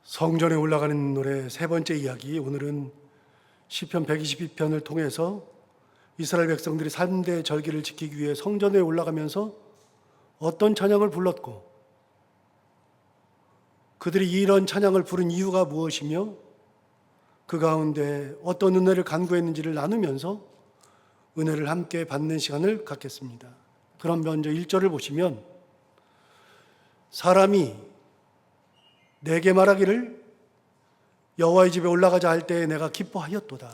성전에 올라가는 노래 세 번째 이야기, 오늘은 시편 122편을 통해서 이스라엘 백성들이 3대 절기를 지키기 위해 성전에 올라가면서 어떤 찬양을 불렀고 그들이 이런 찬양을 부른 이유가 무엇이며 그 가운데 어떤 은혜를 간구했는지를 나누면서 은혜를 함께 받는 시간을 갖겠습니다. 그럼 먼저 1절을 보시면, 사람이 내게 말하기를 여호와의 집에 올라가자 할 때에 내가 기뻐하였도다.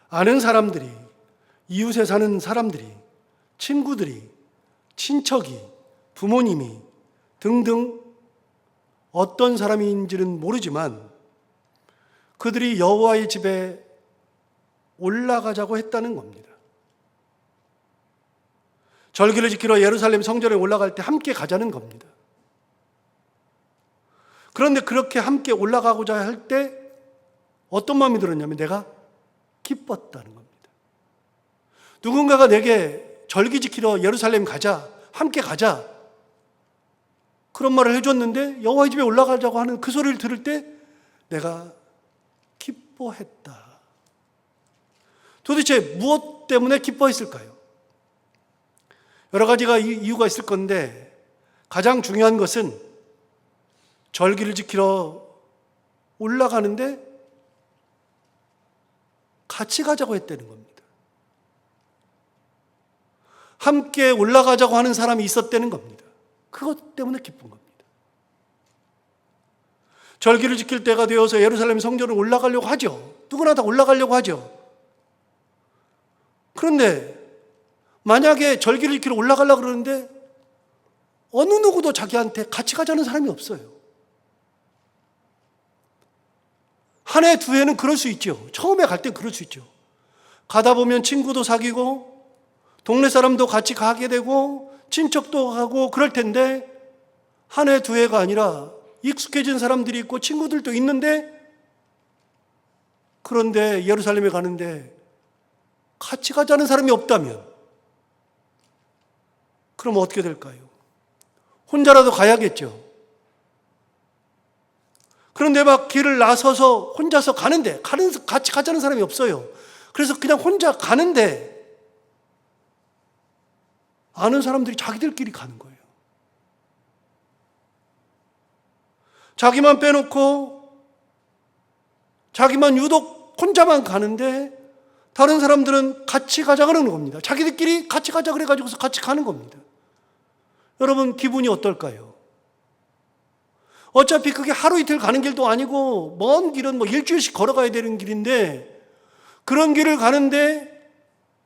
아는 사람들이, 이웃에 사는 사람들이, 친구들이, 친척이, 부모님이 등등 어떤 사람인지는 모르지만 그들이 여호와의 집에 올라가자고 했다는 겁니다. 절기를 지키러 예루살렘 성전에 올라갈 때 함께 가자는 겁니다. 그런데 그렇게 함께 올라가고자 할 때 어떤 마음이 들었냐면 내가 기뻤다는 겁니다. 누군가가 내게 절기 지키러 예루살렘 가자, 함께 가자, 그런 말을 해줬는데 여호와의 집에 올라가자고 하는 그 소리를 들을 때 내가 기뻐했다. 도대체 무엇 때문에 기뻐했을까요? 여러 가지가 이유가 있을 건데 가장 중요한 것은 절기를 지키러 올라가는데 같이 가자고 했다는 겁니다. 함께 올라가자고 하는 사람이 있었다는 겁니다. 그것 때문에 기쁜 겁니다. 절기를 지킬 때가 되어서 예루살렘 성전을 올라가려고 하죠. 누구나 다 올라가려고 하죠. 그런데 만약에 절기를 지키러 올라가려고 그러는데 어느 누구도 자기한테 같이 가자는 사람이 없어요. 한 해, 두 해는 그럴 수 있죠. 처음에 갈 땐 그럴 수 있죠. 가다 보면 친구도 사귀고 동네 사람도 같이 가게 되고 친척도 가고 그럴 텐데 한 해, 두 해가 아니라 익숙해진 사람들이 있고 친구들도 있는데, 그런데 예루살렘에 가는데 같이 가자는 사람이 없다면 그럼 어떻게 될까요? 혼자라도 가야겠죠. 그런데 막 길을 나서서 혼자서 가는데 같이 가자는 사람이 없어요. 그래서 그냥 혼자 가는데 아는 사람들이 자기들끼리 가는 거예요. 자기만 빼놓고 자기만 유독 혼자만 가는데 다른 사람들은 같이 가자 그러는 겁니다. 자기들끼리 같이 가자 그래가지고서 같이 가는 겁니다. 여러분 기분이 어떨까요? 어차피 그게 하루 이틀 가는 길도 아니고 먼 길은 일주일씩 걸어가야 되는 길인데 그런 길을 가는데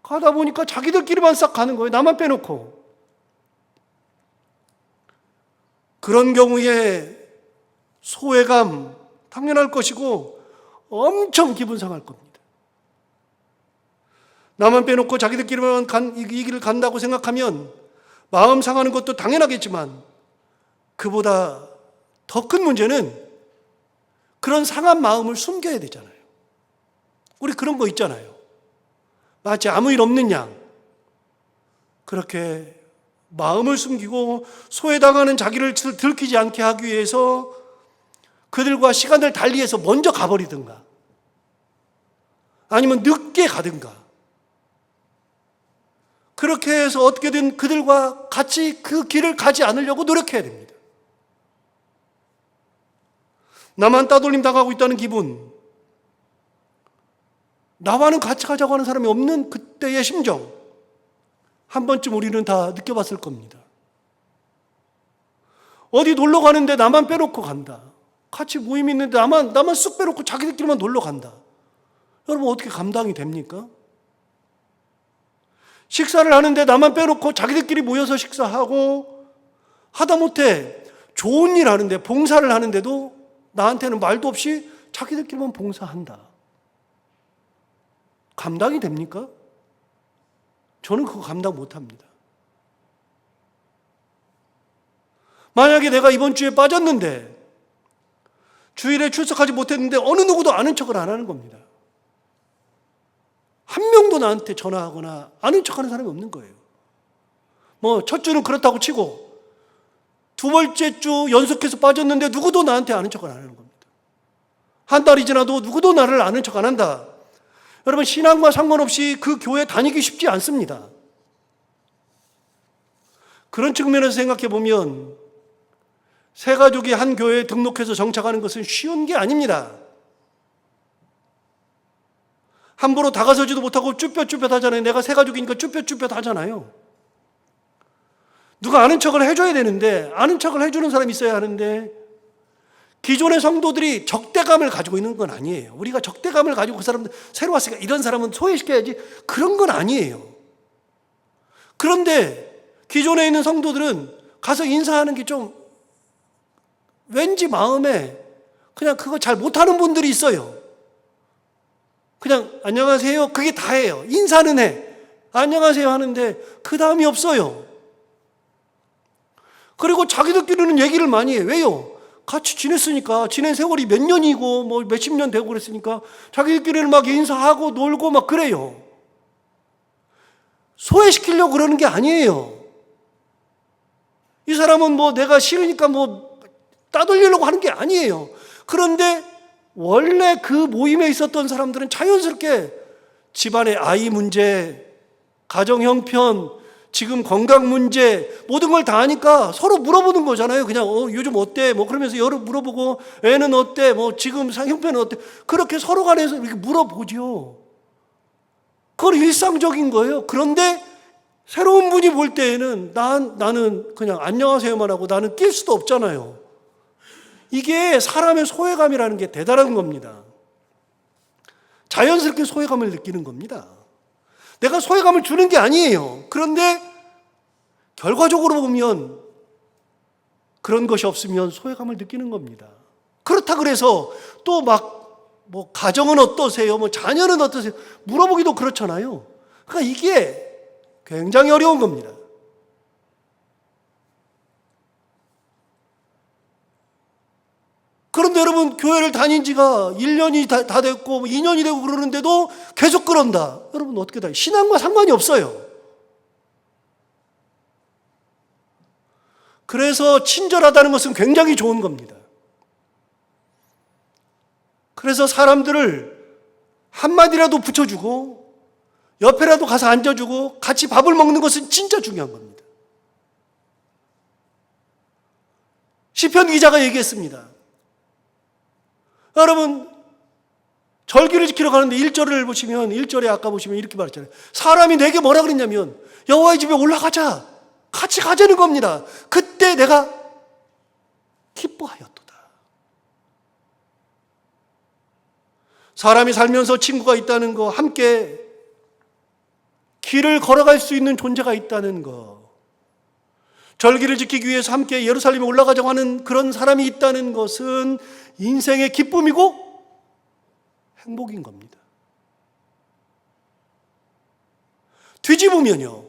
가다 보니까 자기들끼리만 싹 가는 거예요. 나만 빼놓고. 그런 경우에 소외감 당연할 것이고 엄청 기분 상할 겁니다. 나만 빼놓고 자기들끼리만 이 길을 간다고 생각하면 마음 상하는 것도 당연하겠지만 그보다 더 큰 문제는 그런 상한 마음을 숨겨야 되잖아요. 우리 그런 거 있잖아요. 마치 아무 일 없는 양 그렇게 마음을 숨기고 소외당하는 자기를 들키지 않게 하기 위해서 그들과 시간을 달리해서 먼저 가버리든가 아니면 늦게 가든가 그렇게 해서 어떻게든 그들과 같이 그 길을 가지 않으려고 노력해야 됩니다. 나만 따돌림 당하고 있다는 기분, 나와는 같이 가자고 하는 사람이 없는 그때의 심정, 한 번쯤 우리는 다 느껴봤을 겁니다. 어디 놀러 가는데 나만 빼놓고 간다. 같이 모임 있는데 나만 쑥 빼놓고 자기들끼리만 놀러 간다. 여러분 어떻게 감당이 됩니까? 식사를 하는데 나만 빼놓고 자기들끼리 모여서 식사하고 하다못해 좋은 일 하는데 봉사를 하는데도 나한테는 말도 없이 자기들끼리만 봉사한다. 감당이 됩니까? 저는 그거 감당 못합니다. 만약에 내가 이번 주에 빠졌는데 주일에 출석하지 못했는데 어느 누구도 아는 척을 안 하는 겁니다. 한 명도 나한테 전화하거나 아는 척하는 사람이 없는 거예요. 첫 주는 그렇다고 치고 두 번째 주 연속해서 빠졌는데 누구도 나한테 아는 척을 안 하는 겁니다. 한 달이 지나도 누구도 나를 아는 척 안 한다. 여러분, 신앙과 상관없이 그 교회 다니기 쉽지 않습니다. 그런 측면에서 생각해 보면 새 가족이 한 교회에 등록해서 정착하는 것은 쉬운 게 아닙니다. 함부로 다가서지도 못하고 쭈뼛쭈뼛 하잖아요. 내가 새 가족이니까 쭈뼛쭈뼛 하잖아요. 누가 아는 척을 해줘야 되는데, 아는 척을 해주는 사람이 있어야 하는데, 기존의 성도들이 적대감을 가지고 있는 건 아니에요. 우리가 적대감을 가지고 그 사람들 새로 왔으니까 이런 사람은 소외시켜야지, 그런 건 아니에요. 그런데 기존에 있는 성도들은 가서 인사하는 게 좀 왠지 마음에 그냥 그거 잘 못하는 분들이 있어요. 그냥 안녕하세요, 그게 다예요. 인사는 해, 안녕하세요 하는데 그 다음이 없어요. 그리고 자기들끼리는 얘기를 많이 해요. 왜요? 같이 지냈으니까, 지낸 세월이 몇 년이고 뭐 몇십 년 되고 그랬으니까 자기들끼리는 막 인사하고 놀고 막 그래요. 소외시키려고 그러는 게 아니에요. 이 사람은 뭐 내가 싫으니까 뭐 따돌리려고 하는 게 아니에요. 그런데 원래 그 모임에 있었던 사람들은 자연스럽게 집안의 아이 문제, 가정 형편, 지금 건강 문제, 모든 걸 다 아니까 서로 물어보는 거잖아요. 그냥 요즘 어때? 뭐 그러면서 여러 물어보고, 애는 어때? 뭐 지금 형편은 어때? 그렇게 서로 간에서 이렇게 물어보죠. 그건 일상적인 거예요. 그런데 새로운 분이 볼 때에는 나는 그냥 안녕하세요만 하고 나는 낄 수도 없잖아요. 이게 사람의 소외감이라는 게 대단한 겁니다. 자연스럽게 소외감을 느끼는 겁니다. 내가 소외감을 주는 게 아니에요. 그런데 결과적으로 보면 그런 것이 없으면 소외감을 느끼는 겁니다. 그렇다 그래서 또 막 뭐 가정은 어떠세요? 뭐 자녀는 어떠세요? 물어보기도 그렇잖아요. 그러니까 이게 굉장히 어려운 겁니다. 그런데 여러분, 교회를 다닌 지가 1년이 다 됐고 2년이 되고 그러는데도 계속 그런다. 여러분 어떻게 다 신앙과 상관이 없어요. 그래서 친절하다는 것은 굉장히 좋은 겁니다. 그래서 사람들을 한마디라도 붙여주고 옆에라도 가서 앉아주고 같이 밥을 먹는 것은 진짜 중요한 겁니다. 시편 기자가 얘기했습니다. 여러분, 절기를 지키러 가는데 1절을 보시면, 1절에 아까 보시면 이렇게 말했잖아요. 사람이 내게 뭐라 그랬냐면 여호와의 집에 올라가자, 같이 가자는 겁니다. 그때 내가 기뻐하였도다. 사람이 살면서 친구가 있다는 거, 함께 길을 걸어갈 수 있는 존재가 있다는 거, 절기를 지키기 위해서 함께 예루살렘에 올라가자고 하는 그런 사람이 있다는 것은 인생의 기쁨이고 행복인 겁니다. 뒤집으면요,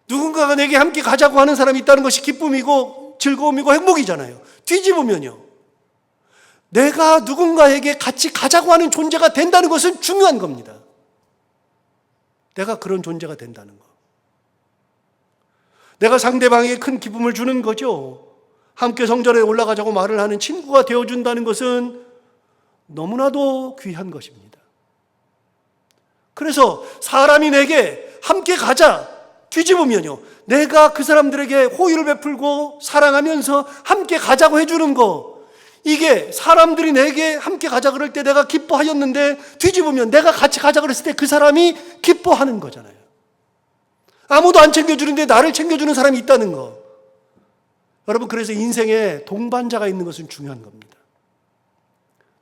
누군가가 내게 함께 가자고 하는 사람이 있다는 것이 기쁨이고 즐거움이고 행복이잖아요. 뒤집으면요, 내가 누군가에게 같이 가자고 하는 존재가 된다는 것은 중요한 겁니다. 내가 그런 존재가 된다는 것. 내가 상대방에게 큰 기쁨을 주는 거죠. 함께 성전에 올라가자고 말을 하는 친구가 되어준다는 것은 너무나도 귀한 것입니다. 그래서 사람이 내게 함께 가자 뒤집으면요, 내가 그 사람들에게 호의를 베풀고 사랑하면서 함께 가자고 해주는 거, 이게 사람들이 내게 함께 가자 그럴 때 내가 기뻐하였는데 뒤집으면 내가 같이 가자 그랬을 때 그 사람이 기뻐하는 거잖아요. 아무도 안 챙겨주는데 나를 챙겨주는 사람이 있다는 거. 여러분, 그래서 인생에 동반자가 있는 것은 중요한 겁니다.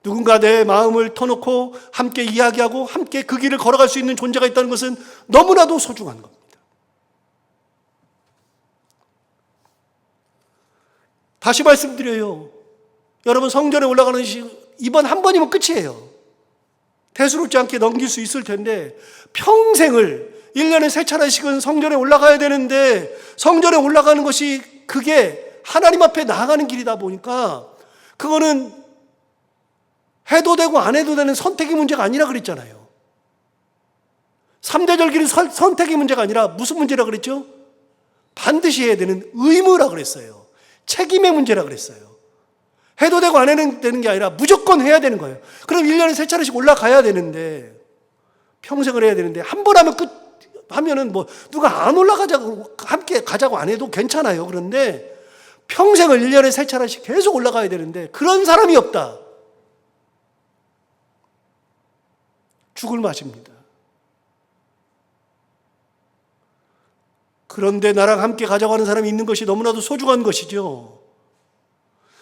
누군가 내 마음을 터놓고 함께 이야기하고 함께 그 길을 걸어갈 수 있는 존재가 있다는 것은 너무나도 소중한 겁니다. 다시 말씀드려요. 여러분, 성전에 올라가는 이번 한 번이면 끝이에요. 대수롭지 않게 넘길 수 있을 텐데 평생을 1년에 3차례씩은 성전에 올라가야 되는데, 성전에 올라가는 것이 그게 하나님 앞에 나아가는 길이다 보니까 그거는 해도 되고 안 해도 되는 선택의 문제가 아니라 그랬잖아요. 3대 절기는 선택의 문제가 아니라 무슨 문제라 그랬죠? 반드시 해야 되는 의무라 그랬어요. 책임의 문제라 그랬어요. 해도 되고 안 해도 되는 게 아니라 무조건 해야 되는 거예요. 그럼 1년에 3차례씩 올라가야 되는데, 평생을 해야 되는데, 한 번 하면 하면은 뭐 누가 안 올라가자고 함께 가자고 안 해도 괜찮아요. 그런데 평생을 1년에 3차례씩 계속 올라가야 되는데 그런 사람이 없다. 죽을 맛입니다. 그런데 나랑 함께 가자고 하는 사람이 있는 것이 너무나도 소중한 것이죠.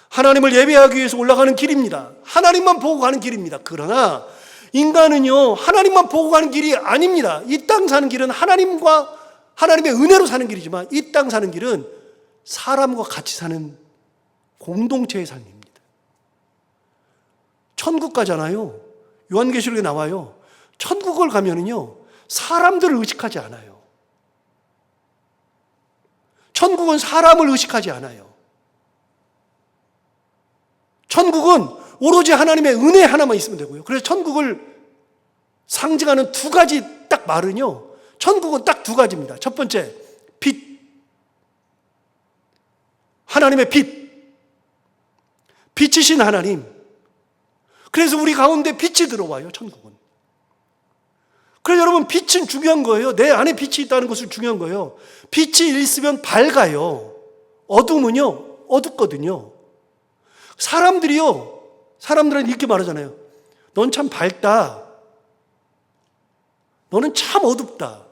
하나님을 예배하기 위해서 올라가는 길입니다. 하나님만 보고 가는 길입니다. 그러나 인간은요, 하나님만 보고 가는 길이 아닙니다. 이 땅 사는 길은 하나님의 은혜로 사는 길이지만 이 땅 사는 길은 사람과 같이 사는 공동체의 삶입니다. 천국 가잖아요. 요한계시록에 나와요. 천국을 가면은요, 사람들을 의식하지 않아요. 천국은 사람을 의식하지 않아요. 천국은 오로지 하나님의 은혜 하나만 있으면 되고요. 그래서 천국을 상징하는 두 가지 딱 말은요, 천국은 딱 두 가지입니다. 첫 번째, 빛. 하나님의 빛. 빛이신 하나님. 그래서 우리 가운데 빛이 들어와요, 천국은. 그래서 여러분, 빛은 중요한 거예요. 내 안에 빛이 있다는 것은 중요한 거예요. 빛이 있으면 밝아요. 어둠은요, 어둡거든요. 사람들은 이렇게 말하잖아요. 넌 참 밝다. 너는 참 어둡다.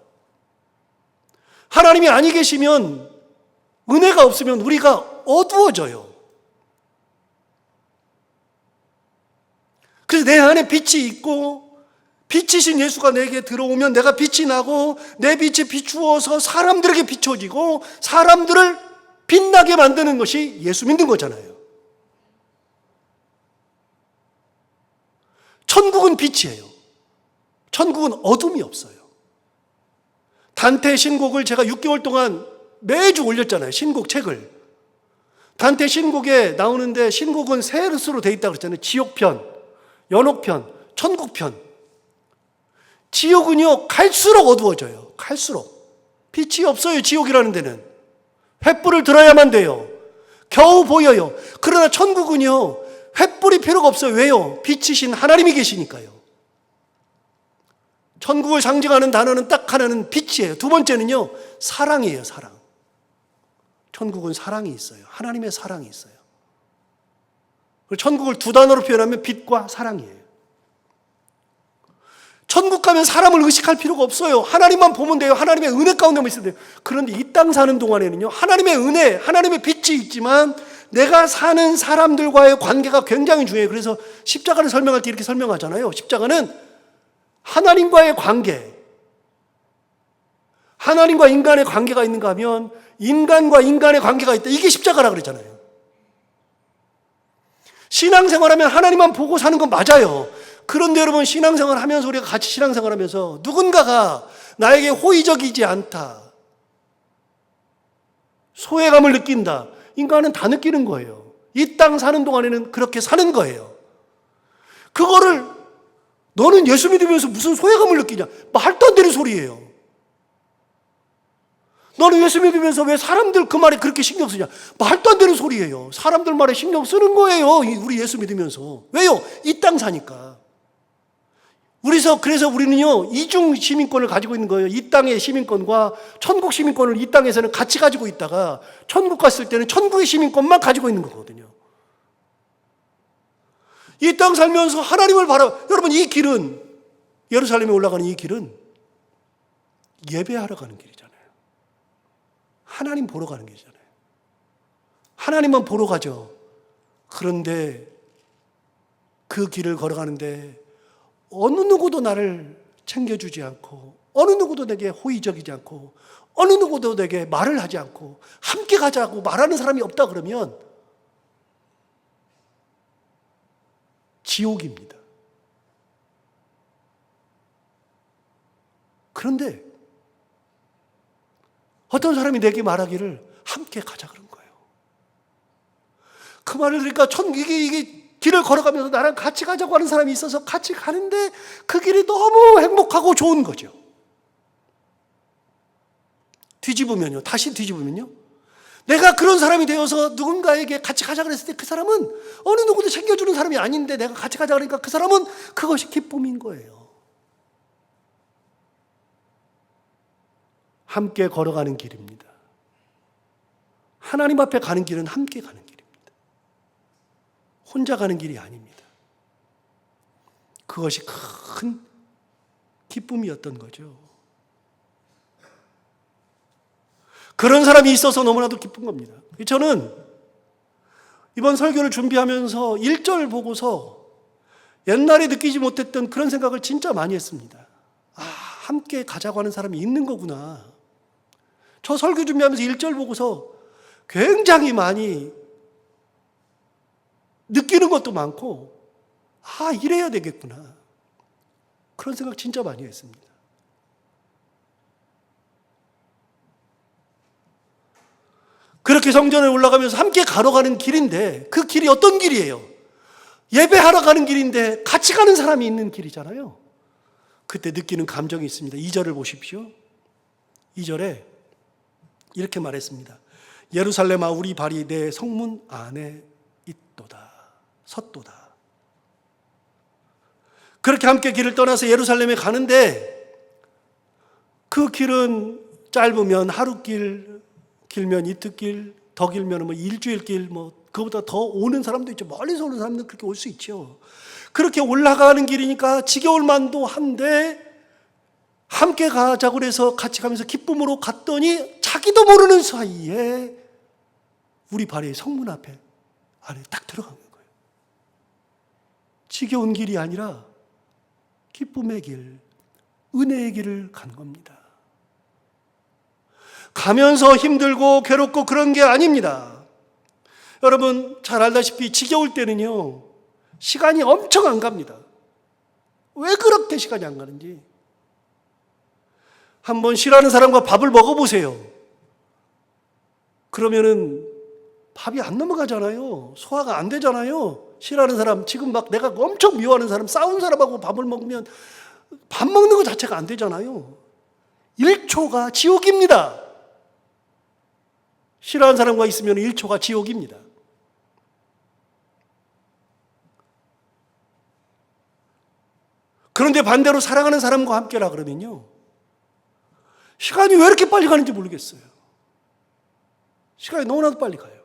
하나님이 아니 계시면, 은혜가 없으면 우리가 어두워져요. 그래서 내 안에 빛이 있고 빛이신 예수가 내게 들어오면 내가 빛이 나고 내 빛이 비추어서 사람들에게 비춰지고 사람들을 빛나게 만드는 것이 예수 믿는 거잖아요. 천국은 빛이에요. 천국은 어둠이 없어요. 단테 신곡을 제가 6개월 동안 매주 올렸잖아요. 신곡 책을. 단테 신곡에 나오는데 신곡은 세 릇으로 돼 있다고 그랬잖아요. 지옥편, 연옥편, 천국편. 지옥은요, 갈수록 어두워져요. 갈수록. 빛이 없어요, 지옥이라는 데는. 횃불을 들어야만 돼요. 겨우 보여요. 그러나 천국은요, 횃불이 필요가 없어요. 왜요? 빛이신 하나님이 계시니까요. 천국을 상징하는 단어는 딱 하나는 빛이에요. 두 번째는요, 사랑이에요, 사랑. 천국은 사랑이 있어요. 하나님의 사랑이 있어요. 천국을 두 단어로 표현하면 빛과 사랑이에요. 천국 가면 사람을 의식할 필요가 없어요. 하나님만 보면 돼요. 하나님의 은혜 가운데만 있으면 돼요. 그런데 이 땅 사는 동안에는요, 하나님의 은혜, 하나님의 빛이 있지만 내가 사는 사람들과의 관계가 굉장히 중요해요. 그래서 십자가를 설명할 때 이렇게 설명하잖아요. 십자가는 하나님과의 관계, 하나님과 인간의 관계가 있는가 하면 인간과 인간의 관계가 있다. 이게 십자가라 그랬잖아요. 신앙생활하면 하나님만 보고 사는 건 맞아요. 그런데 여러분, 신앙생활 하면서 우리가 같이 신앙생활 하면서 누군가가 나에게 호의적이지 않다, 소외감을 느낀다. 인간은 다 느끼는 거예요. 이 땅 사는 동안에는 그렇게 사는 거예요. 그거를 너는 예수 믿으면서 무슨 소외감을 느끼냐? 말도 안 되는 소리예요. 너는 예수 믿으면서 왜 사람들 그 말에 그렇게 신경 쓰냐? 말도 안 되는 소리예요. 사람들 말에 신경 쓰는 거예요. 우리 예수 믿으면서. 왜요? 이 땅 사니까. 그래서 우리는요, 이중 시민권을 가지고 있는 거예요. 이 땅의 시민권과 천국 시민권을 이 땅에서는 같이 가지고 있다가 천국 갔을 때는 천국의 시민권만 가지고 있는 거거든요. 이 땅 살면서 하나님을 여러분, 이 길은, 예루살렘에 올라가는 이 길은 예배하러 가는 길이잖아요. 하나님 보러 가는 길이잖아요. 하나님만 보러 가죠. 그런데 그 길을 걸어가는데 어느 누구도 나를 챙겨주지 않고, 어느 누구도 내게 호의적이지 않고, 어느 누구도 내게 말을 하지 않고, 함께 가자고 말하는 사람이 없다 그러면 지옥입니다. 그런데 어떤 사람이 내게 말하기를 함께 가자 그런 거예요. 그 말을 들으니까 이게 길을 걸어가면서 나랑 같이 가자고 하는 사람이 있어서 같이 가는데 그 길이 너무 행복하고 좋은 거죠. 뒤집으면요. 다시 뒤집으면요. 내가 그런 사람이 되어서 누군가에게 같이 가자 그랬을 때 그 사람은 어느 누구도 챙겨주는 사람이 아닌데 내가 같이 가자 그러니까 그 사람은 그것이 기쁨인 거예요. 함께 걸어가는 길입니다. 하나님 앞에 가는 길은 함께 가는 길입니다. 혼자 가는 길이 아닙니다. 그것이 큰 기쁨이었던 거죠. 그런 사람이 있어서 너무나도 기쁜 겁니다. 저는 이번 설교를 준비하면서 1절 보고서 옛날에 느끼지 못했던 그런 생각을 진짜 많이 했습니다. 아, 함께 가자고 하는 사람이 있는 거구나. 저 설교 준비하면서 1절 보고서 굉장히 많이 느끼는 것도 많고, 아, 이래야 되겠구나. 그런 생각 진짜 많이 했습니다. 그렇게 성전에 올라가면서 함께 걸어가는 길인데 그 길이 어떤 길이에요? 예배하러 가는 길인데 같이 가는 사람이 있는 길이잖아요. 그때 느끼는 감정이 있습니다. 2절을 보십시오. 2절에 이렇게 말했습니다. 예루살렘아 우리 발이 내 성문 안에 있도다. 섰도다. 그렇게 함께 길을 떠나서 예루살렘에 가는데 그 길은 짧으면 하루길, 길면 이틀길, 더 길면 뭐 일주일길, 뭐 그보다 더 오는 사람도 있죠. 멀리서 오는 사람들은 그렇게 올 수 있죠. 그렇게 올라가는 길이니까 지겨울 만도 한데 함께 가자고 그래서 같이 가면서 기쁨으로 갔더니 자기도 모르는 사이에 우리 발이 성문 앞에 안에 딱 들어간 거예요. 지겨운 길이 아니라 기쁨의 길, 은혜의 길을 간 겁니다. 가면서 힘들고 괴롭고 그런 게 아닙니다. 여러분 잘 알다시피 지겨울 때는요, 시간이 엄청 안 갑니다. 왜 그렇게 시간이 안 가는지. 한번 싫어하는 사람과 밥을 먹어보세요. 그러면은 밥이 안 넘어가잖아요. 소화가 안 되잖아요. 싫어하는 사람, 지금 막 내가 엄청 미워하는 사람, 싸운 사람하고 밥을 먹으면 밥 먹는 것 자체가 안 되잖아요. 1초가 지옥입니다. 싫어하는 사람과 있으면 1초가 지옥입니다. 그런데 반대로 사랑하는 사람과 함께라 그러면요, 시간이 왜 이렇게 빨리 가는지 모르겠어요. 시간이 너무나도 빨리 가요.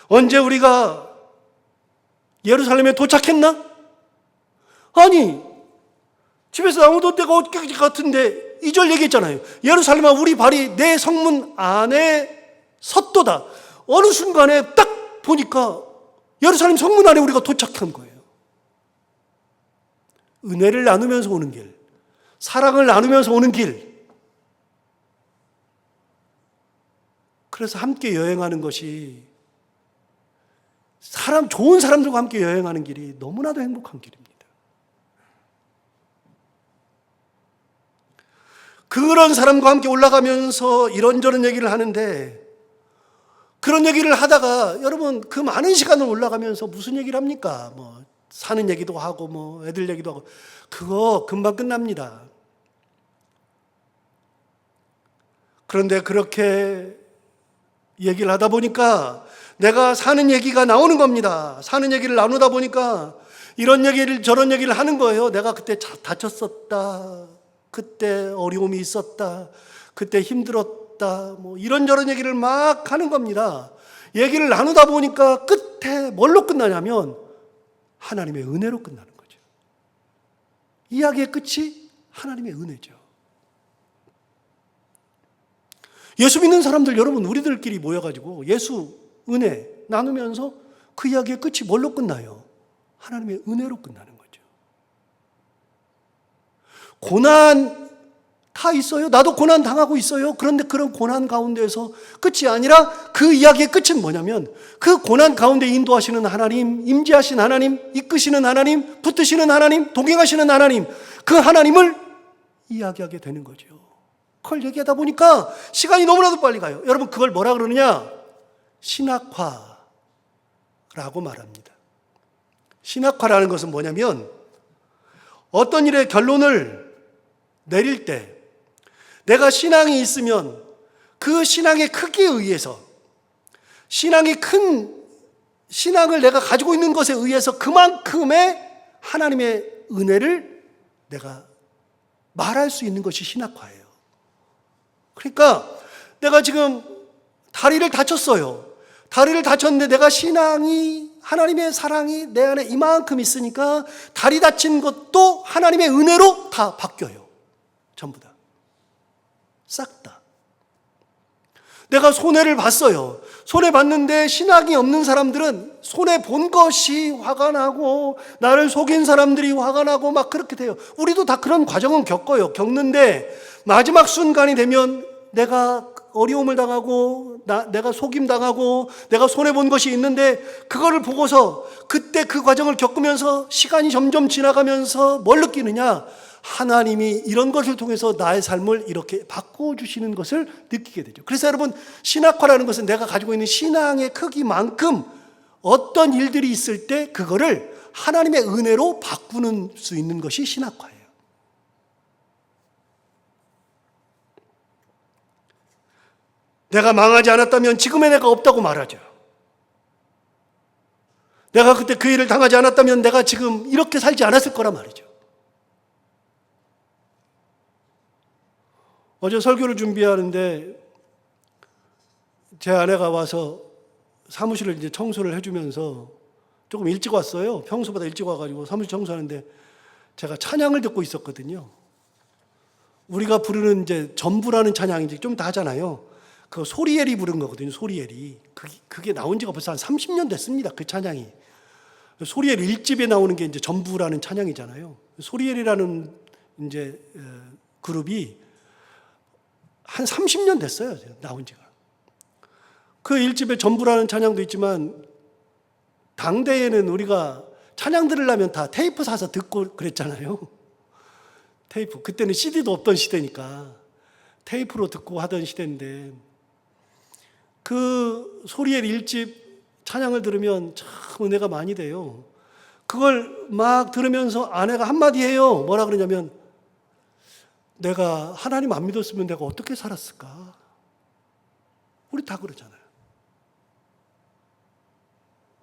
언제 우리가 예루살렘에 도착했나? 아니, 집에서 아무도 때가 어깨 같은데 2절 얘기했잖아요. 예루살렘아 우리 발이 내 성문 안에 섰도다. 어느 순간에 딱 보니까 예루살렘 성문 안에 우리가 도착한 거예요. 은혜를 나누면서 오는 길, 사랑을 나누면서 오는 길. 그래서 함께 여행하는 것이, 좋은 사람들과 함께 여행하는 길이 너무나도 행복한 길입니다. 그런 사람과 함께 올라가면서 이런저런 얘기를 하는데, 그런 얘기를 하다가 여러분 그 많은 시간을 올라가면서 무슨 얘기를 합니까? 뭐 사는 얘기도 하고 뭐 애들 얘기도 하고, 그거 금방 끝납니다. 그런데 그렇게 얘기를 하다 보니까 내가 사는 얘기가 나오는 겁니다. 사는 얘기를 나누다 보니까 이런 얘기를 저런 얘기를 하는 거예요. 내가 그때 다쳤었다. 그때 어려움이 있었다. 그때 힘들었다. 뭐 이런저런 얘기를 막 하는 겁니다. 얘기를 나누다 보니까 끝에 뭘로 끝나냐면 하나님의 은혜로 끝나는 거죠. 이야기의 끝이 하나님의 은혜죠. 예수 믿는 사람들 여러분, 우리들끼리 모여가지고 예수 은혜 나누면서 그 이야기의 끝이 뭘로 끝나요? 하나님의 은혜로 끝나는 거죠. 고난 다 있어요. 나도 고난 당하고 있어요. 그런데 그런 고난 가운데에서 끝이 아니라 그 이야기의 끝은 뭐냐면 그 고난 가운데 인도하시는 하나님, 임재하신 하나님, 이끄시는 하나님, 붙드시는 하나님, 동행하시는 하나님, 그 하나님을 이야기하게 되는 거죠. 그걸 얘기하다 보니까 시간이 너무나도 빨리 가요. 여러분 그걸 뭐라 그러느냐? 신학화라고 말합니다. 신학화라는 것은 뭐냐면 어떤 일의 결론을 내릴 때 내가 신앙이 있으면 그 신앙의 크기에 의해서, 신앙이 큰 신앙을 내가 가지고 있는 것에 의해서 그만큼의 하나님의 은혜를 내가 말할 수 있는 것이 신학화예요. 그러니까 내가 지금 다리를 다쳤어요. 다리를 다쳤는데 내가 신앙이, 하나님의 사랑이 내 안에 이만큼 있으니까 다리 다친 것도 하나님의 은혜로 다 바뀌어요. 전부 다. 싹 다. 내가 손해를 봤어요. 손해봤는데 신앙이 없는 사람들은 손해본 것이 화가 나고 나를 속인 사람들이 화가 나고 막 그렇게 돼요. 우리도 다 그런 과정은 겪는데 마지막 순간이 되면 내가 어려움을 당하고 내가 속임당하고 내가 손해본 것이 있는데 그거를 보고서 그때 그 과정을 겪으면서 시간이 점점 지나가면서 뭘 느끼느냐? 하나님이 이런 것을 통해서 나의 삶을 이렇게 바꿔주시는 것을 느끼게 되죠. 그래서 여러분, 신학화라는 것은 내가 가지고 있는 신앙의 크기만큼 어떤 일들이 있을 때 그거를 하나님의 은혜로 바꾸는 수 있는 것이 신학화예요. 내가 망하지 않았다면 지금의 내가 없다고 말하죠. 내가 그때 그 일을 당하지 않았다면 내가 지금 이렇게 살지 않았을 거란 말이죠. 어제 설교를 준비하는데 제 아내가 와서 사무실을 이제 청소를 해주면서 조금 일찍 왔어요. 평소보다 일찍 와가지고 사무실 청소하는데 제가 찬양을 듣고 있었거든요. 우리가 부르는 이제 전부라는 찬양인지 좀 다 하잖아요. 그 소리엘이 부른 거거든요. 소리엘이. 그게 나온 지가 벌써 한 30년 됐습니다. 그 찬양이. 소리엘 1집에 나오는 게 이제 전부라는 찬양이잖아요. 소리엘이라는 이제 그룹이 한 30년 됐어요. 나온 지가. 그 1집에 전부라는 찬양도 있지만 당대에는 우리가 찬양 들으려면 다 테이프 사서 듣고 그랬잖아요. 테이프. 그때는 CD도 없던 시대니까 테이프로 듣고 하던 시대인데 그 소리엘 1집 찬양을 들으면 참 은혜가 많이 돼요. 그걸 막 들으면서 아내가 한마디 해요. 뭐라 그러냐면 내가 하나님 안 믿었으면 내가 어떻게 살았을까? 우리 다 그러잖아요.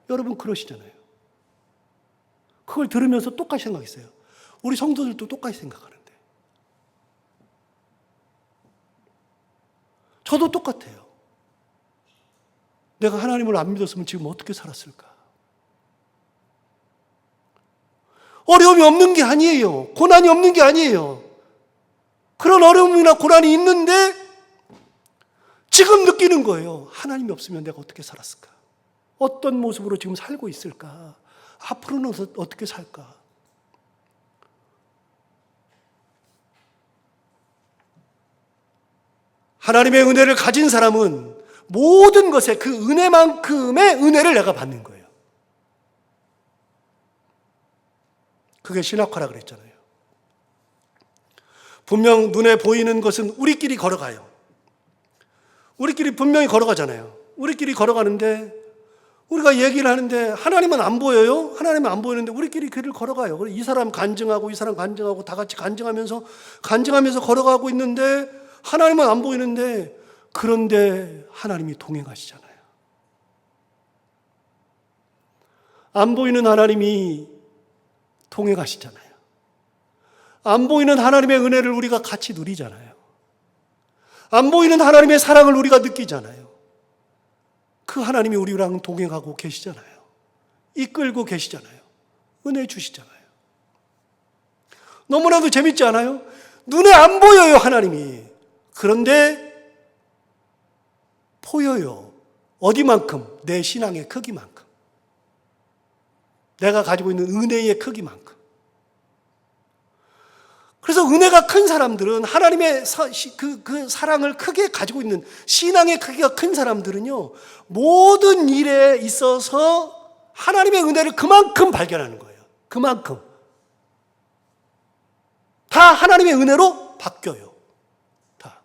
여러분 그러시잖아요. 그걸 들으면서 똑같이 생각했어요. 우리 성도들도 똑같이 생각하는데. 저도 똑같아요. 내가 하나님을 안 믿었으면 지금 어떻게 살았을까? 어려움이 없는 게 아니에요. 고난이 없는 게 아니에요. 그런 어려움이나 고난이 있는데 지금 느끼는 거예요. 하나님이 없으면 내가 어떻게 살았을까? 어떤 모습으로 지금 살고 있을까? 앞으로는 어떻게 살까? 하나님의 은혜를 가진 사람은 모든 것에 그 은혜만큼의 은혜를 내가 받는 거예요. 그게 신학화라 그랬잖아요. 분명 눈에 보이는 것은 우리끼리 걸어가요. 우리끼리 분명히 걸어가잖아요. 우리끼리 걸어가는데 우리가 얘기를 하는데 하나님은 안 보여요. 하나님은 안 보이는데 우리끼리 길을 걸어가요. 이 사람 간증하고 이 사람 간증하고 다 같이 간증하면서 걸어가고 있는데 하나님은 안 보이는데 그런데 하나님이 동행하시잖아요. 안 보이는 하나님이 동행하시잖아요. 안 보이는 하나님의 은혜를 우리가 같이 누리잖아요. 안 보이는 하나님의 사랑을 우리가 느끼잖아요. 그 하나님이 우리랑 동행하고 계시잖아요. 이끌고 계시잖아요. 은혜 주시잖아요. 너무나도 재밌지 않아요? 눈에 안 보여요, 하나님이. 그런데 보여요. 어디만큼? 내 신앙의 크기만큼. 내가 가지고 있는 은혜의 크기만큼. 그래서 은혜가 큰 사람들은 하나님의 그 사랑을 크게 가지고 있는 신앙의 크기가 큰 사람들은요, 모든 일에 있어서 하나님의 은혜를 그만큼 발견하는 거예요. 그만큼. 다 하나님의 은혜로 바뀌어요. 다.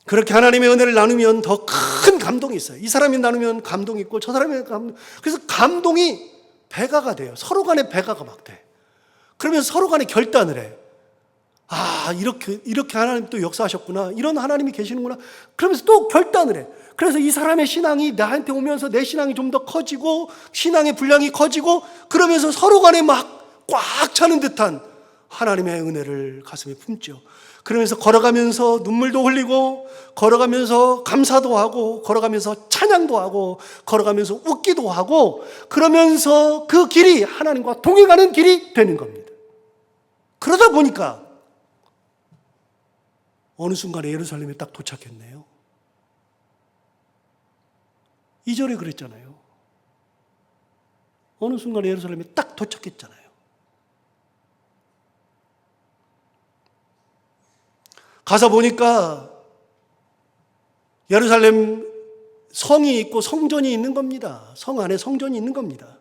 그렇게 하나님의 은혜를 나누면 더 큰 감동이 있어요. 이 사람이 나누면 감동이 있고 저 사람이 감동. 그래서 감동이 배가가 돼요. 서로 간에 배가가 막 돼. 그러면서 서로 간에 결단을 해. 이렇게 하나님 또 역사하셨구나. 이런 하나님이 계시는구나. 그러면서 또 결단을 해. 그래서 이 사람의 신앙이 나한테 오면서 내 신앙이 좀 더 커지고, 신앙의 분량이 커지고, 그러면서 서로 간에 막 꽉 차는 듯한 하나님의 은혜를 가슴에 품죠. 그러면서 걸어가면서 눈물도 흘리고, 걸어가면서 감사도 하고, 걸어가면서 찬양도 하고, 걸어가면서 웃기도 하고, 그러면서 그 길이 하나님과 동행하는 길이 되는 겁니다. 그러다 보니까 어느 순간에 예루살렘에 딱 도착했네요. 2절에 그랬잖아요. 어느 순간에 예루살렘에 딱 도착했잖아요. 가서 보니까 예루살렘 성이 있고 성전이 있는 겁니다. 성 안에 성전이 있는 겁니다.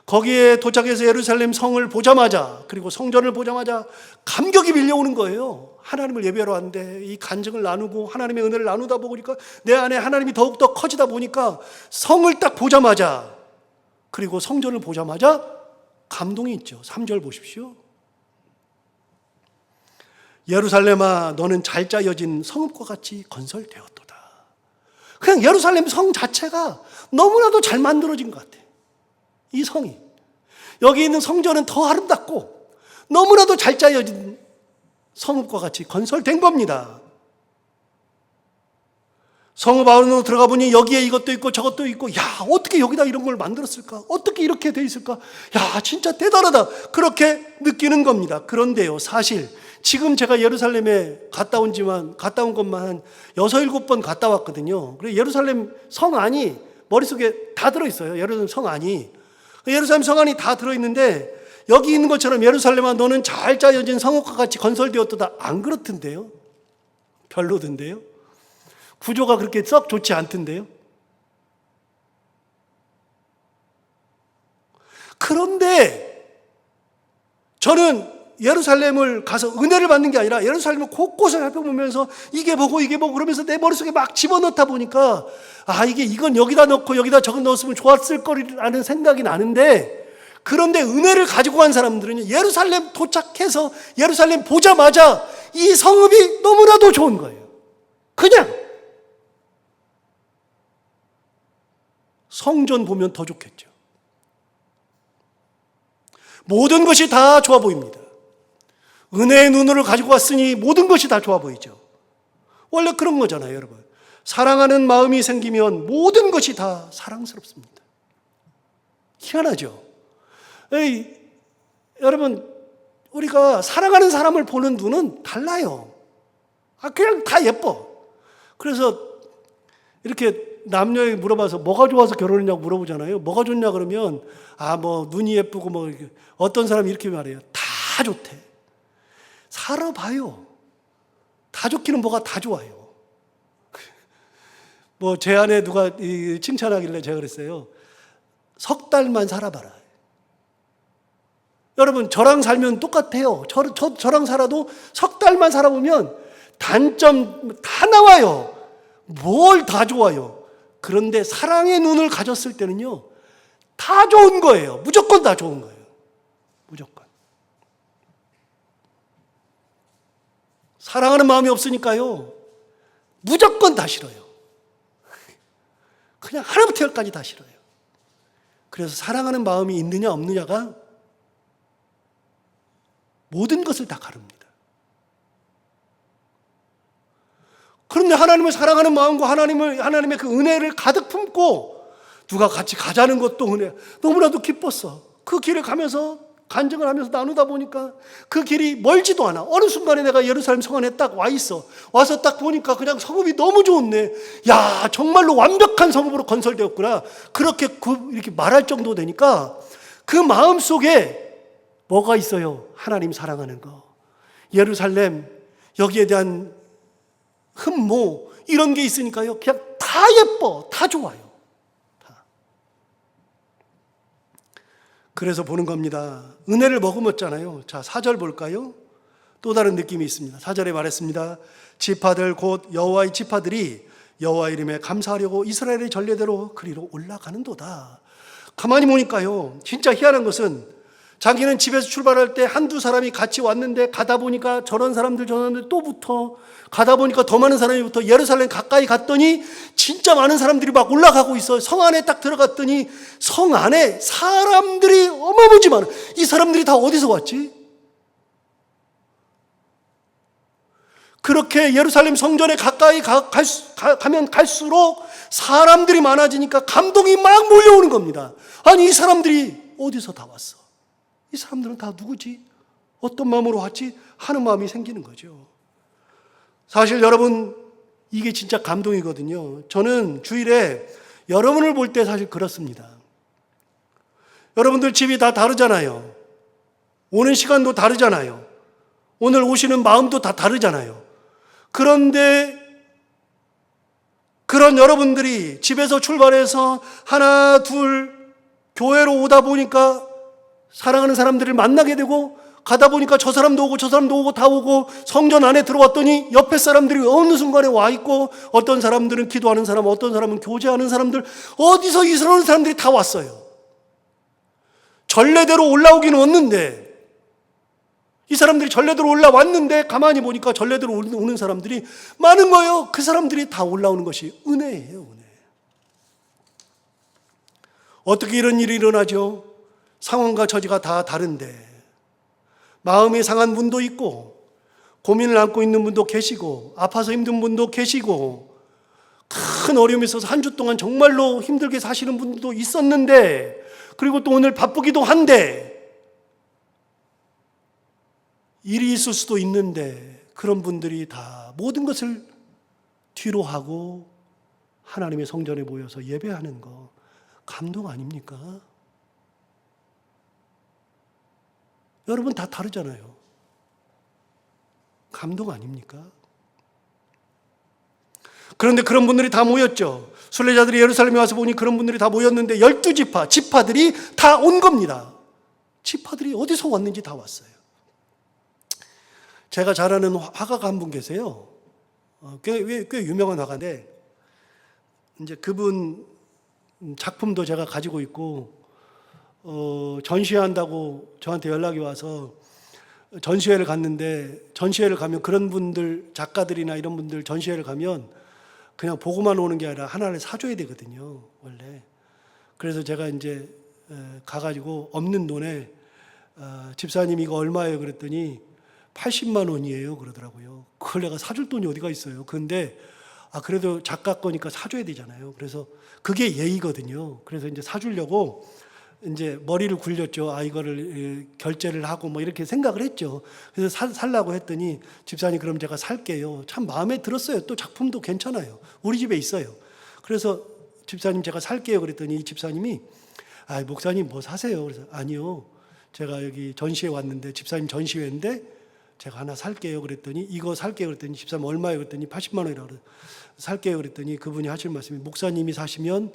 거기에 도착해서 예루살렘 성을 보자마자, 그리고 성전을 보자마자 감격이 밀려오는 거예요. 하나님을 예배하러 왔는데 이 간증을 나누고 하나님의 은혜를 나누다 보니까 내 안에 하나님이 더욱더 커지다 보니까 성을 딱 보자마자, 그리고 성전을 보자마자 감동이 있죠. 3절 보십시오. 예루살렘아 너는 잘 짜여진 성읍과 같이 건설되었도다. 그냥 예루살렘 성 자체가 너무나도 잘 만들어진 것 같아. 이 성이. 여기 있는 성전은 더 아름답고 너무나도 잘 짜여진 성읍과 같이 건설된 겁니다. 성읍 안으로 들어가 보니 여기에 이것도 있고 저것도 있고, 어떻게 여기다 이런 걸 만들었을까? 어떻게 이렇게 돼 있을까? 진짜 대단하다. 그렇게 느끼는 겁니다. 그런데요, 사실 지금 제가 예루살렘에 갔다 온 것만 한 6, 7번 갔다 왔거든요. 그래서 예루살렘 성 안이 머릿속에 다 들어있어요. 예루살렘 성 안이. 예루살렘 성 안이 다 들어있는데, 여기 있는 것처럼 예루살렘아 너는 잘 짜여진 성읍과 같이 건설되었도다. 안 그렇던데요. 별로던데요. 구조가 그렇게 썩 좋지 않던데요. 그런데 저는 예루살렘을 가서 은혜를 받는 게 아니라 예루살렘을 곳곳을 살펴보면서 이게 보고 그러면서 내 머릿속에 막 집어넣다 보니까 이건 여기다 넣고 여기다 저거 넣었으면 좋았을 거라는 생각이 나는데, 그런데 은혜를 가지고 간 사람들은 예루살렘 도착해서 예루살렘 보자마자 이 성읍이 너무나도 좋은 거예요. 그냥 성전 보면 더 좋겠죠. 모든 것이 다 좋아 보입니다. 은혜의 눈으로 가지고 왔으니 모든 것이 다 좋아 보이죠. 원래 그런 거잖아요, 여러분. 사랑하는 마음이 생기면 모든 것이 다 사랑스럽습니다. 희한하죠? 여러분, 우리가 사랑하는 사람을 보는 눈은 달라요. 그냥 다 예뻐. 그래서 이렇게 남녀에게 물어봐서 뭐가 좋아서 결혼했냐고 물어보잖아요. 뭐가 좋냐 그러면 눈이 예쁘고 어떤 사람이 이렇게 말해요. 다 좋대. 살아봐요. 다 좋기는 뭐가 다 좋아요. 제 안에 누가 칭찬하길래 제가 그랬어요. 석 달만 살아봐라. 여러분, 저랑 살면 똑같아요. 저랑 살아도 석 달만 살아보면 단점 다 나와요. 뭘 다 좋아요. 그런데 사랑의 눈을 가졌을 때는요, 다 좋은 거예요. 무조건 다 좋은 거예요. 무조건. 사랑하는 마음이 없으니까요, 무조건 다 싫어요. 그냥 하나부터 열까지 다 싫어요. 그래서 사랑하는 마음이 있느냐 없느냐가 모든 것을 다 가릅니다. 그런데 하나님을 사랑하는 마음과 하나님의 그 은혜를 가득 품고 누가 같이 가자는 것도 은혜. 너무나도 기뻤어. 그 길을 가면서 간증을 하면서 나누다 보니까 그 길이 멀지도 않아. 어느 순간에 내가 예루살렘 성 안에 딱 와 있어. 와서 딱 보니까 그냥 성읍이 너무 좋네. 정말로 완벽한 성읍으로 건설되었구나. 그렇게 이렇게 말할 정도 되니까 그 마음 속에 뭐가 있어요? 하나님 사랑하는 거. 예루살렘, 여기에 대한 흠모, 이런 게 있으니까요, 그냥 다 예뻐, 다 좋아요. 다. 그래서 보는 겁니다. 은혜를 머금었잖아요. 자, 4절 볼까요? 또 다른 느낌이 있습니다. 4절에 말했습니다. 지파들 곧 여호와의 지파들이 여호와 이름에 감사하려고 이스라엘의 전례대로 그리로 올라가는도다. 가만히 보니까요, 진짜 희한한 것은 자기는 집에서 출발할 때 한두 사람이 같이 왔는데 가다 보니까 저런 사람들 또 붙어, 가다 보니까 더 많은 사람이 붙어. 예루살렘 가까이 갔더니 진짜 많은 사람들이 막 올라가고 있어요. 성 안에 딱 들어갔더니 성 안에 사람들이 어마무지 많아. 이 사람들이 다 어디서 왔지? 그렇게 예루살렘 성전에 가까이 가면 갈수록 사람들이 많아지니까 감동이 막 몰려오는 겁니다. 아니, 이 사람들이 어디서 다 왔어? 이 사람들은 다 누구지? 어떤 마음으로 왔지? 하는 마음이 생기는 거죠. 사실 여러분, 이게 진짜 감동이거든요. 저는 주일에 여러분을 볼 때 사실 그렇습니다. 여러분들 집이 다 다르잖아요. 오는 시간도 다르잖아요. 오늘 오시는 마음도 다 다르잖아요. 그런데 그런 여러분들이 집에서 출발해서 하나, 둘 교회로 오다 보니까 사랑하는 사람들을 만나게 되고, 가다 보니까 저 사람도 오고 저 사람도 오고 다 오고, 성전 안에 들어왔더니 옆에 사람들이 어느 순간에 와 있고, 어떤 사람들은 기도하는 사람, 어떤 사람은 교제하는 사람들, 어디서 이스라엘 사람들이 다 왔어요. 전례대로 올라오기는 왔는데, 이 사람들이 전례대로 올라왔는데 가만히 보니까 전례대로 오는 사람들이 많은 거예요. 그 사람들이 다 올라오는 것이 은혜예요, 은혜. 어떻게 이런 일이 일어나죠? 상황과 처지가 다 다른데 마음이 상한 분도 있고, 고민을 안고 있는 분도 계시고, 아파서 힘든 분도 계시고, 큰 어려움이 있어서 한 주 동안 정말로 힘들게 사시는 분도 있었는데, 그리고 또 오늘 바쁘기도 한데, 일이 있을 수도 있는데, 그런 분들이 다 모든 것을 뒤로 하고 하나님의 성전에 모여서 예배하는 거 감동 아닙니까? 여러분 다 다르잖아요. 감동 아닙니까? 그런데 그런 분들이 다 모였죠. 순례자들이 예루살렘에 와서 보니 그런 분들이 다 모였는데 12지파, 지파들이 다 온 겁니다. 지파들이 어디서 왔는지 다 왔어요. 제가 잘 아는 화가가 한 분 계세요. 꽤 유명한 화가인데, 이제 그분 작품도 제가 가지고 있고, 전시회한다고 저한테 연락이 와서 전시회를 갔는데, 전시회를 가면 그런 분들, 작가들이나 이런 분들 전시회를 가면 그냥 보고만 오는 게 아니라 하나를 사줘야 되거든요, 원래. 그래서 제가 이제 가가지고 없는 돈에, 집사님 이거 얼마예요? 그랬더니 80만 원이에요 그러더라고요. 그걸 내가 사줄 돈이 어디가 있어요. 근데 그래도 작가 거니까 사줘야 되잖아요. 그래서 그게 예의거든요. 그래서 이제 사주려고 이제 머리를 굴렸죠. 이거를 결제를 하고 뭐 이렇게 생각을 했죠. 그래서 살라고 했더니 집사님 그럼 제가 살게요. 참 마음에 들었어요. 또 작품도 괜찮아요. 우리 집에 있어요. 그래서 집사님 제가 살게요 그랬더니 이 집사님이 목사님 뭐 사세요? 그래서 아니요. 제가 여기 전시회 왔는데, 집사님 전시회인데 제가 하나 살게요 그랬더니, 이거 살게요 그랬더니, 집사님 얼마예요 그랬더니 80만 원이라고 그래서 살게요 그랬더니 그분이 하신 말씀이, 목사님이 사시면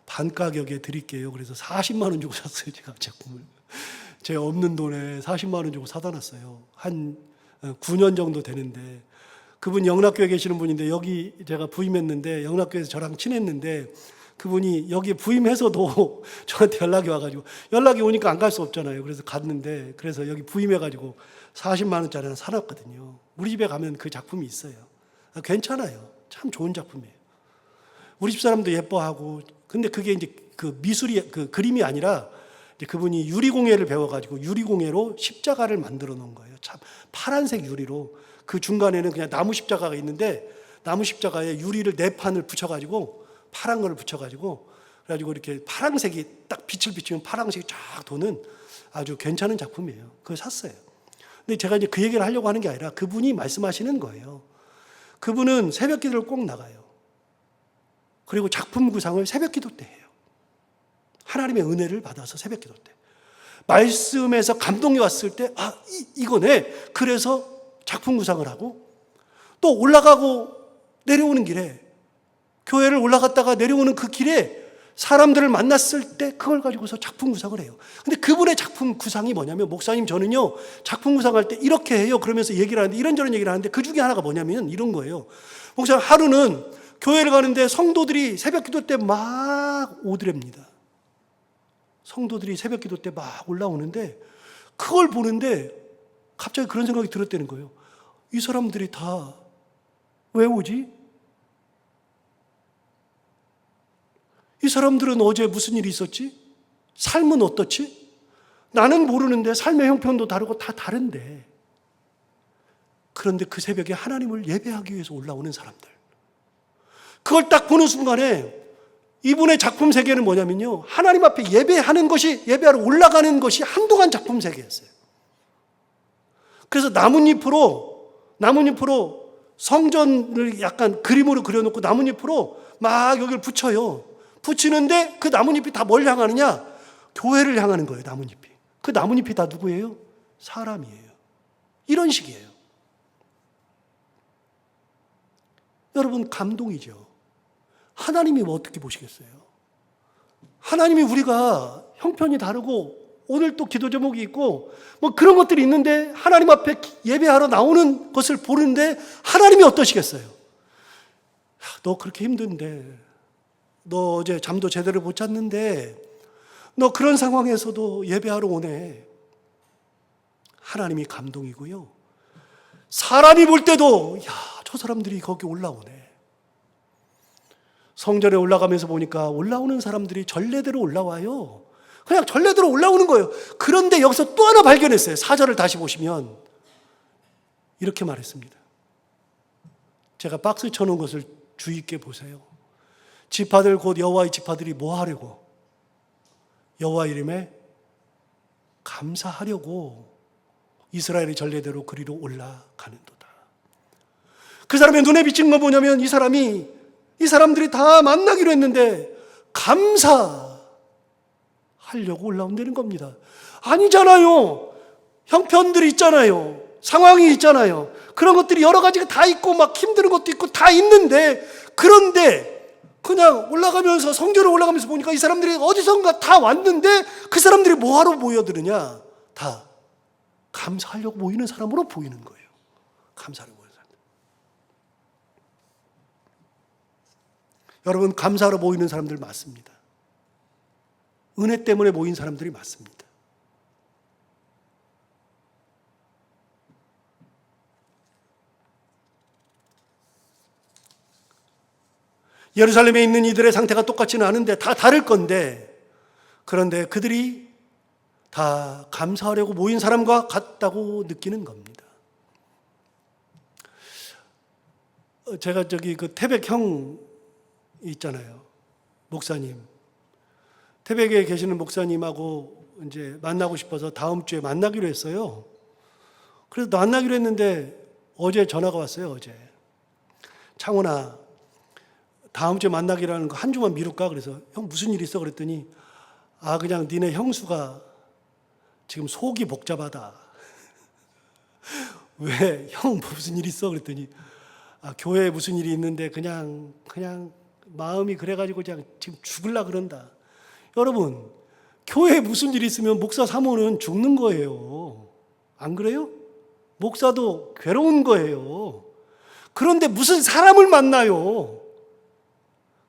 반 가격에 드릴게요. 그래서 40만 원 주고 샀어요. 제가 작품을 제 없는 돈에 40만 원 주고 사다 놨어요. 한 9년 정도 되는데, 그분 영락교에 계시는 분인데, 여기 제가 부임했는데 영락교에서 저랑 친했는데, 그분이 여기 부임해서도 저한테 연락이 와가지고, 연락이 오니까 안 갈 수 없잖아요. 그래서 갔는데, 그래서 여기 부임해가지고 40만 원짜리 하나 사놨거든요. 우리 집에 가면 그 작품이 있어요. 괜찮아요. 참 좋은 작품이에요. 우리 집 사람도 예뻐하고. 근데 그게 이제 그 미술이, 그 그림이 아니라 이제 그분이 유리공예를 배워가지고 유리공예로 십자가를 만들어 놓은 거예요. 참 파란색 유리로. 그 중간에는 그냥 나무 십자가가 있는데, 나무 십자가에 유리를 4판을 붙여가지고, 파란 걸 붙여가지고, 그래가지고 이렇게 파란색이 딱 빛을 비추면 파란색이 쫙 도는 아주 괜찮은 작품이에요. 그걸 샀어요. 근데 제가 이제 그 얘기를 하려고 하는 게 아니라 그분이 말씀하시는 거예요. 그분은 새벽 기도를 꼭 나가요. 그리고 작품 구상을 새벽 기도 때 해요. 하나님의 은혜를 받아서 새벽 기도 때. 말씀에서 감동이 왔을 때, 이거네. 그래서 작품 구상을 하고, 또 올라가고 내려오는 길에, 교회를 올라갔다가 내려오는 그 길에 사람들을 만났을 때 그걸 가지고서 작품 구상을 해요. 근데 그분의 작품 구상이 뭐냐면, 목사님 저는요 작품 구상할 때 이렇게 해요 그러면서 얘기를 하는데, 이런저런 얘기를 하는데, 그 중에 하나가 뭐냐면 이런 거예요. 목사님 하루는 교회를 가는데 성도들이 새벽 기도 때 막 오더랍니다. 성도들이 새벽 기도 때 막 올라오는데 그걸 보는데 갑자기 그런 생각이 들었다는 거예요. 이 사람들이 다 왜 오지? 이 사람들은 어제 무슨 일이 있었지? 삶은 어떻지? 나는 모르는데 삶의 형편도 다르고 다 다른데, 그런데 그 새벽에 하나님을 예배하기 위해서 올라오는 사람들, 그걸 딱 보는 순간에 이분의 작품 세계는 뭐냐면요, 하나님 앞에 예배하는 것이, 예배하러 올라가는 것이 한동안 작품 세계였어요. 그래서 나뭇잎으로 성전을 약간 그림으로 그려놓고 나뭇잎으로 막 여기를 붙여요. 붙이는데 그 나뭇잎이 다 뭘 향하느냐? 교회를 향하는 거예요, 나뭇잎이. 그 나뭇잎이 다 누구예요? 사람이에요. 이런 식이에요. 여러분, 감동이죠. 하나님이 어떻게 보시겠어요? 하나님이 우리가 형편이 다르고 오늘 또 기도 제목이 있고 뭐 그런 것들이 있는데 하나님 앞에 예배하러 나오는 것을 보는데 하나님이 어떠시겠어요? 너 그렇게 힘든데, 너 어제 잠도 제대로 못 잤는데 너 그런 상황에서도 예배하러 오네. 하나님이 감동이고요. 사람이 볼 때도 야, 저 사람들이 거기 올라오네. 성전에 올라가면서 보니까 올라오는 사람들이 전례대로 올라와요. 그냥 전례대로 올라오는 거예요. 그런데 여기서 또 하나 발견했어요. 4절을 다시 보시면 이렇게 말했습니다. 제가 박스 쳐놓은 것을 주의 있게 보세요. 지파들 곧 여호와의 지파들이 뭐 하려고? 여호와 이름에 감사하려고 이스라엘의 전례대로 그리로 올라가는도다. 그 사람의 눈에 비친 건 뭐냐면 이 사람들이 다 만나기로 했는데 감사하려고 올라온다는 겁니다. 아니잖아요. 형편들이 있잖아요. 상황이 있잖아요. 그런 것들이 여러 가지가 다 있고 막 힘든 것도 있고 다 있는데, 그런데 그냥 올라가면서, 성전을 올라가면서 보니까 이 사람들이 어디선가 다 왔는데 그 사람들이 뭐하러 모여드느냐? 다 감사하려고 모이는 사람으로 보이는 거예요. 감사하려고 모이는 사람들. 여러분, 감사하러 모이는 사람들 맞습니다. 은혜 때문에 모인 사람들이 맞습니다. 예루살렘에 있는 이들의 상태가 똑같지는 않은데 다 다를 건데, 그런데 그들이 다 감사하려고 모인 사람과 같다고 느끼는 겁니다. 제가 그 태백 형 있잖아요. 목사님. 태백에 계시는 목사님하고 이제 만나고 싶어서 다음 주에 만나기로 했어요. 그래서 만나기로 했는데 어제 전화가 왔어요, 어제. 창훈아, 다음 주에 만나기라는 거 한 주만 미룰까? 그래서 형 무슨 일 있어? 그랬더니 그냥 니네 형수가 지금 속이 복잡하다. 왜? 형 무슨 일 있어? 그랬더니 교회에 무슨 일이 있는데 그냥 마음이 그래가지고 그냥 지금 죽을라 그런다. 여러분, 교회에 무슨 일이 있으면 목사 사모는 죽는 거예요. 안 그래요? 목사도 괴로운 거예요. 그런데 무슨 사람을 만나요?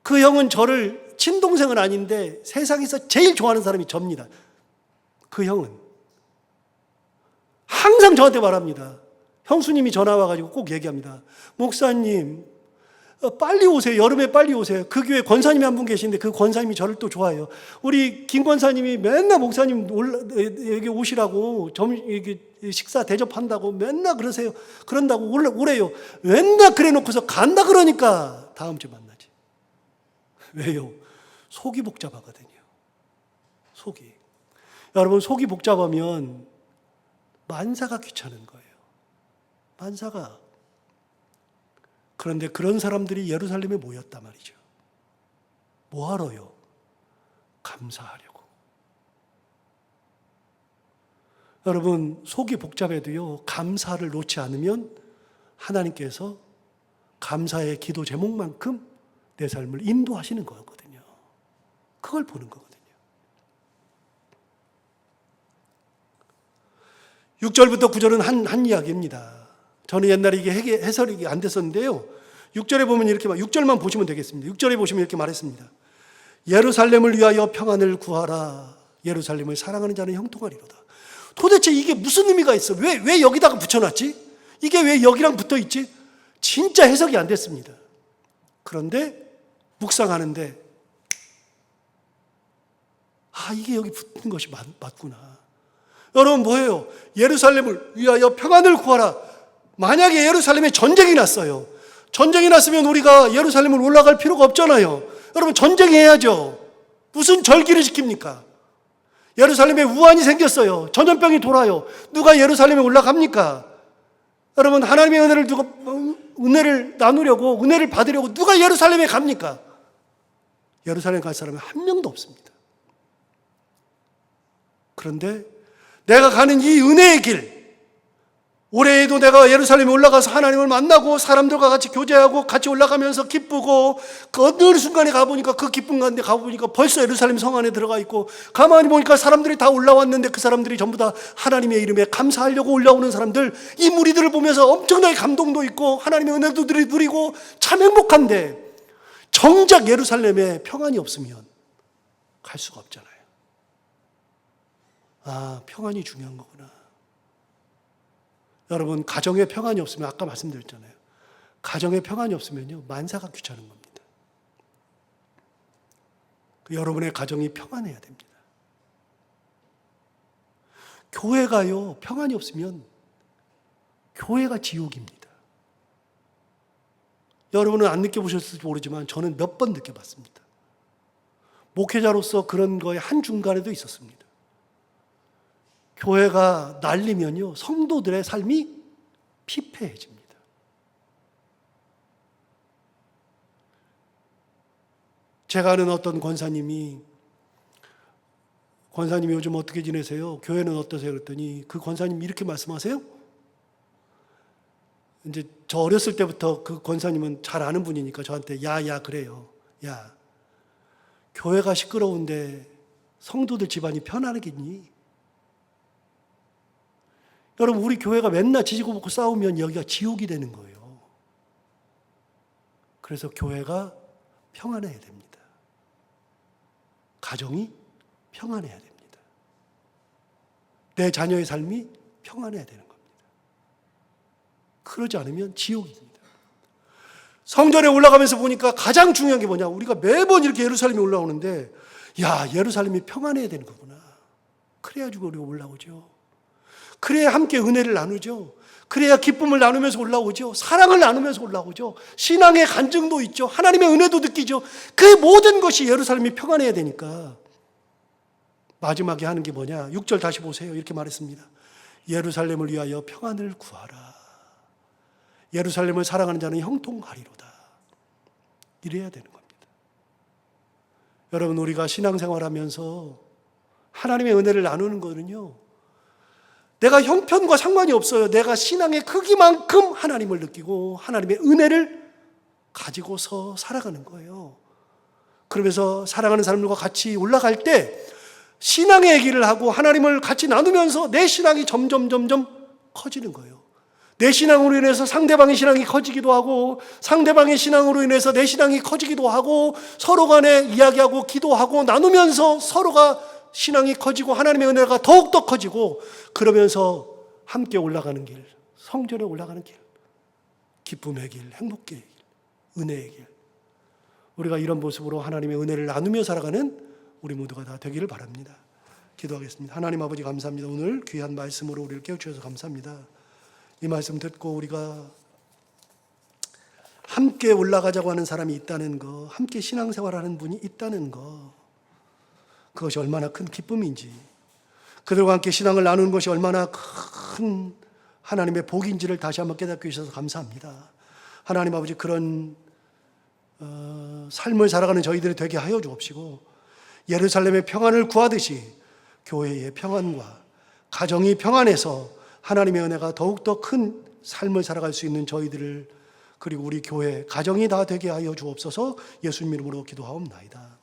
그 형은 저를, 친동생은 아닌데 세상에서 제일 좋아하는 사람이 접니다. 그 형은 항상 저한테 말합니다. 형수님이 전화 와가지고 꼭 얘기합니다. 목사님, 빨리 오세요. 여름에 빨리 오세요. 그 교회 권사님이 한 분 계신데 그 권사님이 저를 또 좋아해요. 우리 김 권사님이 맨날 목사님 여기 오시라고 식사 대접한다고 맨날 그러세요. 그런다고 오래요. 맨날 그래 놓고서 간다 그러니까 다음 주에 만나지. 왜요? 속이 복잡하거든요. 속이. 여러분, 속이 복잡하면 만사가 귀찮은 거예요. 만사가. 그런데 그런 사람들이 예루살렘에 모였단 말이죠. 뭐 하러요? 감사하려고. 여러분, 속이 복잡해도요, 감사를 놓지 않으면 하나님께서 감사의 기도 제목만큼 내 삶을 인도하시는 거거든요. 그걸 보는 거거든요. 6절부터 9절은 한 이야기입니다. 저는 옛날에 이게 해설이 안 됐었는데요. 6절에 보면 이렇게 6절만 보시면 되겠습니다. 6절에 보시면 이렇게 말했습니다. 예루살렘을 위하여 평안을 구하라. 예루살렘을 사랑하는 자는 형통하리로다. 도대체 이게 무슨 의미가 있어? 왜 여기다가 붙여놨지? 이게 왜 여기랑 붙어있지? 진짜 해석이 안 됐습니다. 그런데 묵상하는데 이게 여기 붙은 것이 맞구나. 여러분 뭐예요? 예루살렘을 위하여 평안을 구하라. 만약에 예루살렘에 전쟁이 났어요. 전쟁이 났으면 우리가 예루살렘을 올라갈 필요가 없잖아요. 여러분 전쟁해야죠. 무슨 절기를 지킵니까? 예루살렘에 우환이 생겼어요. 전염병이 돌아요. 누가 예루살렘에 올라갑니까? 여러분 하나님의 은혜를 나누려고, 은혜를 받으려고 누가 예루살렘에 갑니까? 예루살렘 갈 사람은 한 명도 없습니다. 그런데 내가 가는 이 은혜의 길, 올해에도 내가 예루살렘에 올라가서 하나님을 만나고 사람들과 같이 교제하고 같이 올라가면서 기쁘고 그 어느 순간에 가보니까 그 기쁜 가운데 가보니까 벌써 예루살렘 성 안에 들어가 있고 가만히 보니까 사람들이 다 올라왔는데 그 사람들이 전부 다 하나님의 이름에 감사하려고 올라오는 사람들, 이 무리들을 보면서 엄청나게 감동도 있고 하나님의 은혜도 누리고 참 행복한데 정작 예루살렘에 평안이 없으면 갈 수가 없잖아요. 평안이 중요한 거구나. 여러분 가정에 평안이 없으면 아까 말씀드렸잖아요. 가정에 평안이 없으면요 만사가 귀찮은 겁니다. 여러분의 가정이 평안해야 됩니다. 교회가요 평안이 없으면 교회가 지옥입니다. 여러분은 안 느껴보셨을지 모르지만 저는 몇 번 느껴봤습니다. 목회자로서 그런 거에 한중간에도 있었습니다. 교회가 날리면요 성도들의 삶이 피폐해집니다. 제가 아는 어떤 권사님이 요즘 어떻게 지내세요? 교회는 어떠세요? 그랬더니 그 권사님이 이렇게 말씀하세요. 이제 저 어렸을 때부터 그 권사님은 잘 아는 분이니까 저한테 야 그래요. 야, 교회가 시끄러운데 성도들 집안이 편안하겠니? 여러분 우리 교회가 맨날 지지고 볶고 싸우면 여기가 지옥이 되는 거예요. 그래서 교회가 평안해야 됩니다. 가정이 평안해야 됩니다. 내 자녀의 삶이 평안해야 되는 겁니다. 그러지 않으면 지옥입니다. 성전에 올라가면서 보니까 가장 중요한 게 뭐냐? 우리가 매번 이렇게 예루살렘에 올라오는데 예루살렘이 평안해야 되는 거구나. 그래가지고 우리가 올라오죠. 그래야 함께 은혜를 나누죠. 그래야 기쁨을 나누면서 올라오죠. 사랑을 나누면서 올라오죠. 신앙의 간증도 있죠. 하나님의 은혜도 느끼죠. 그 모든 것이 예루살렘이 평안해야 되니까 마지막에 하는 게 뭐냐? 6절 다시 보세요. 이렇게 말했습니다. 예루살렘을 위하여 평안을 구하라. 예루살렘을 사랑하는 자는 형통하리로다. 이래야 되는 겁니다. 여러분 우리가 신앙생활하면서 하나님의 은혜를 나누는 거는요 내가 형편과 상관이 없어요. 내가 신앙의 크기만큼 하나님을 느끼고 하나님의 은혜를 가지고서 살아가는 거예요. 그러면서 사랑하는 사람들과 같이 올라갈 때 신앙의 얘기를 하고 하나님을 같이 나누면서 내 신앙이 점점 커지는 거예요. 내 신앙으로 인해서 상대방의 신앙이 커지기도 하고 상대방의 신앙으로 인해서 내 신앙이 커지기도 하고 서로 간에 이야기하고 기도하고 나누면서 서로가 신앙이 커지고 하나님의 은혜가 더욱더 커지고 그러면서 함께 올라가는 길, 성전에 올라가는 길, 기쁨의 길, 행복의 길, 은혜의 길. 우리가 이런 모습으로 하나님의 은혜를 나누며 살아가는 우리 모두가 다 되기를 바랍니다. 기도하겠습니다. 하나님 아버지 감사합니다. 오늘 귀한 말씀으로 우리를 깨우쳐주셔서 감사합니다. 이 말씀 듣고 우리가 함께 올라가자고 하는 사람이 있다는 거, 함께 신앙생활하는 분이 있다는 거, 그것이 얼마나 큰 기쁨인지, 그들과 함께 신앙을 나누는 것이 얼마나 큰 하나님의 복인지를 다시 한번 깨닫게 해주셔서 감사합니다. 하나님 아버지 그런 삶을 살아가는 저희들이 되게 하여 주옵시고 예루살렘의 평안을 구하듯이 교회의 평안과 가정이 평안해서 하나님의 은혜가 더욱더 큰 삶을 살아갈 수 있는 저희들을 그리고 우리 교회 가정이 다 되게 하여 주옵소서. 예수님 이름으로 기도하옵나이다.